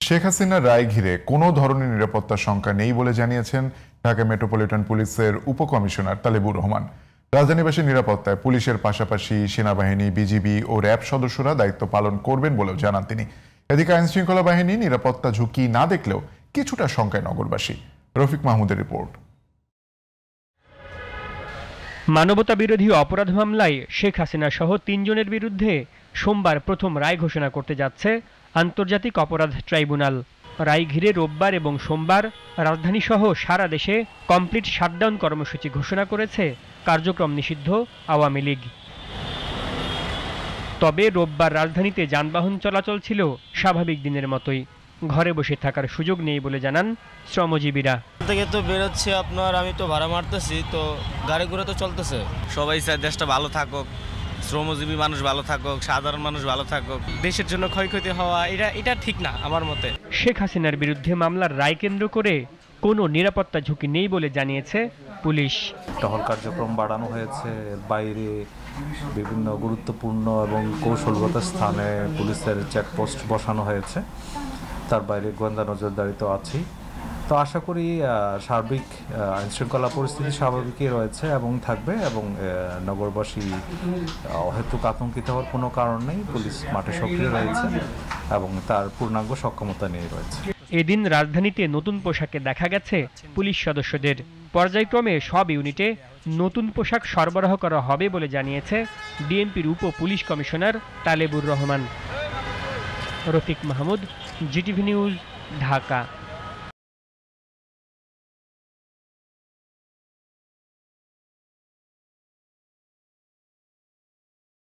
শেখ হাসিনার রায় ঘিরে কোনো ধরনের নিরাপত্তার শঙ্কা নেই বলে জানিয়েছেন ঢাকা মেট্রোপলিটন পুলিশের উপকমিশনার তালেবুর রহমান। রাজধানীবাসীর নিরাপত্তায় পুলিশের পাশাপাশি সেনাবাহিনী, বিজিবি ও র্যাব সদস্যরা দায়িত্ব পালন করবেন বলেও জানান তিনি। এদিকে আইনশৃঙ্খলা বাহিনী নিরাপত্তা ঝুঁকি না দেখলেও কিছুটা শঙ্কায় নগরবাসী। রফিক মাহমুদের রিপোর্ট। মানবতা বিরোধী অপরাধ মামলায় শেখ হাসিনা সহ ৩ জনের বিরুদ্ধে সোমবার প্রথম রায় ঘোষণা করতে যাচ্ছে আন্তর্জাতিক অপরাধ ট্রাইব্যুনাল। রায় ঘিরে রোববার এবং সোমবার রাজধানীসহ সারা দেশে কমপ্লিট শাটডাউন কর্মসূচি ঘোষণা করেছে কার্যক্রম নিষিদ্ধ আওয়ামী লীগ। তবে রোববার রাজধানীতে যানবাহন চলাচল ছিল স্বাভাবিক দিনের মতোই। ঘরে বসে থাকার সুযোগ নেই বলে জানান শ্রমজীবীরা। থেকে তো বেরোচ্ছি আপনার, আমি তো ভাড়া মারতেছি, তো গাড়ি ঘোড়া তো চলতেছে। সবাই চায় দেশটা ভালো থাকুক, শ্রমজীবী মানুষ ভালো থাকুক, সাধারণ মানুষ ভালো থাকুক। দেশের জন্য ক্ষয়ক্ষতি হওয়া এটা ঠিক না আমার মতে। শেখ হাসিনার বিরুদ্ধে মামলার রায় কেন্দ্র করে কোনো নিরাপত্তা ঝুঁকি নেই বলে জানিয়েছে পুলিশ। টহল কার্যক্রম বাড়ানো হয়েছে, বাইরে বিভিন্ন গুরুত্বপূর্ণ এবং কৌশলগত স্থানে পুলিশের চেকপোস্ট বসানো হয়েছে, তার বাইরে গোয়েন্দা নজরদারি তো আছেই। তো আশা করি সার্বিক আইনশৃঙ্খলা পরিস্থিতি স্বাভাবিকই রয়েছে এবং থাকবে, এবং নগরবাসী অহেতুক আতঙ্কিত হওয়ার কোনো কারণ নেই। পুলিশ মাঠে সক্রিয় রয়েছে এবং তার পূর্ণাঙ্গ সক্ষমতা নিয়ে রয়েছে। এদিন রাজধানীতে নতুন পোশাকে দেখা গেছে পুলিশ সদস্যদের। পর্যায়ক্রমে সব ইউনিটে নতুন পোশাক সরবরাহ করা হবে বলে জানিয়েছে ডিএমপির উপ police commissioner Talebur Rahman. Rafiq Mahmud, GTV news, Dhaka.